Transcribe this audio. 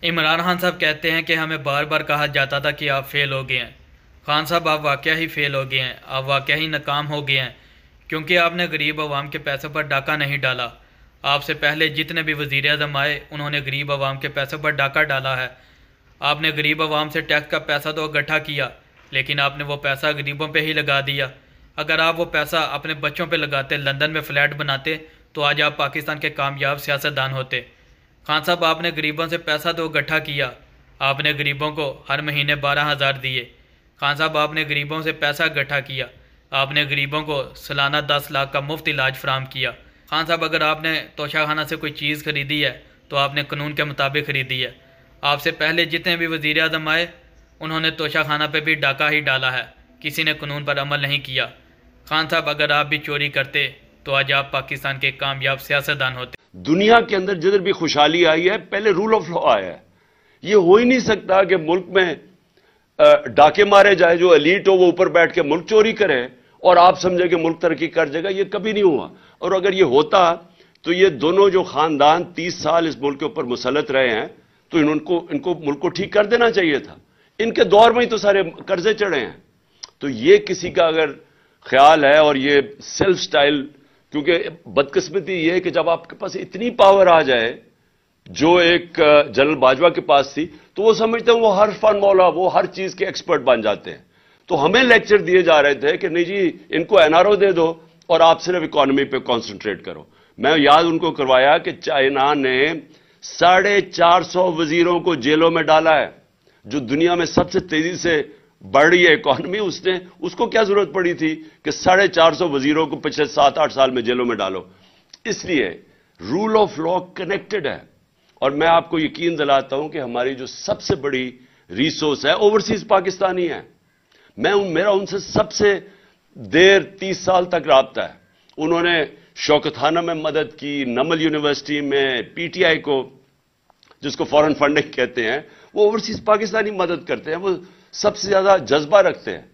عمران خان صاحب کہتے ہیں کہ ہمیں بار بار کہا جاتا تھا کہ آپ فیل ہو گئے ہیں۔ خان صاحب آپ واقعہ ہی فیل ہو گئے ہیں، آپ واقعہ ہی ناکام ہو گئے ہیں، کیونکہ آپ نے غریب عوام کے پیسوں پر ڈاکہ نہیں ڈالا۔ آپ سے پہلے جتنے بھی وزیر اعظم آئے انہوں نے غریب عوام کے پیسوں پر ڈاکہ ڈالا ہے۔ آپ نے غریب عوام سے ٹیکس کا پیسہ تو اکٹھا کیا، لیکن آپ نے وہ پیسہ غریبوں پہ ہی لگا دیا۔ اگر آپ وہ پیسہ اپنے بچوں پہ لگاتے، لندن میں فلیٹ بناتے، تو آج آپ پاکستان کے کامیاب سیاستدان ہوتے۔ خان صاحب آپ نے غریبوں سے پیسہ تو اکٹھا کیا، آپ نے غریبوں کو ہر مہینے 12,000 دیے۔ خان صاحب آپ نے غریبوں سے پیسہ اکٹھا کیا، آپ نے غریبوں کو سالانہ 10 لاکھ کا مفت علاج فراہم کیا۔ خان صاحب اگر آپ نے توشہ خانہ سے کوئی چیز خریدی ہے تو آپ نے قانون کے مطابق خریدی ہے۔ آپ سے پہلے جتنے بھی وزیر اعظم آئے انہوں نے توشہ خانہ پہ بھی ڈاکہ ہی ڈالا ہے، کسی نے قانون پر عمل نہیں کیا۔ خان صاحب اگر آپ بھی چوری کرتے تو آج آپ پاکستان کے کامیاب سیاستدان ہوتے۔ دنیا کے اندر جدھر بھی خوشحالی آئی ہے پہلے رول آف لا آیا ہے۔ یہ ہو ہی نہیں سکتا کہ ملک میں ڈاکے مارے جائے، جو ایلیٹ ہو وہ اوپر بیٹھ کے ملک چوری کرے اور آپ سمجھے کہ ملک ترقی کر جائے گا۔ یہ کبھی نہیں ہوا، اور اگر یہ ہوتا تو یہ دونوں جو خاندان 30 سال اس ملک کے اوپر مسلط رہے ہیں تو ان کو ملک کو ٹھیک کر دینا چاہیے تھا۔ ان کے دور میں ہی تو سارے قرضے چڑھے ہیں۔ تو یہ کسی کا اگر خیال ہے، اور یہ سیلف سٹائل، کیونکہ بدقسمتی یہ ہے کہ جب آپ کے پاس اتنی پاور آ جائے جو ایک جنرل باجوہ کے پاس تھی، تو وہ سمجھتے ہیں وہ ہر فن مولا، وہ ہر چیز کے ایکسپرٹ بن جاتے ہیں۔ تو ہمیں لیکچر دیے جا رہے تھے کہ نہیں جی ان کو NRO دے دو اور آپ صرف اکانومی پہ کانسنٹریٹ کرو۔ میں یاد ان کو کروایا کہ چائنا نے 450 وزیروں کو جیلوں میں ڈالا ہے، جو دنیا میں سب سے تیزی سے بڑھ رہی ہے اکانومی، اس کو کیا ضرورت پڑی تھی کہ 450 وزیروں کو پچھلے 7-8 سال میں جیلوں میں ڈالو؟ اس لیے رول آف لا کنیکٹڈ ہے، اور میں آپ کو یقین دلاتا ہوں کہ ہماری جو سب سے بڑی ریسورس ہے اوورسیز پاکستانی ہے۔ میرا ان سے سب سے دیر 30 سال تک رابطہ ہے۔ انہوں نے شوکت خانہ میں مدد کی، نمل یونیورسٹی میں، PTI کو جس کو فورن فنڈنگ کہتے ہیں، وہ اوورسیز پاکستانی مدد کرتے ہیں، وہ سب سے زیادہ جذبہ رکھتے ہیں۔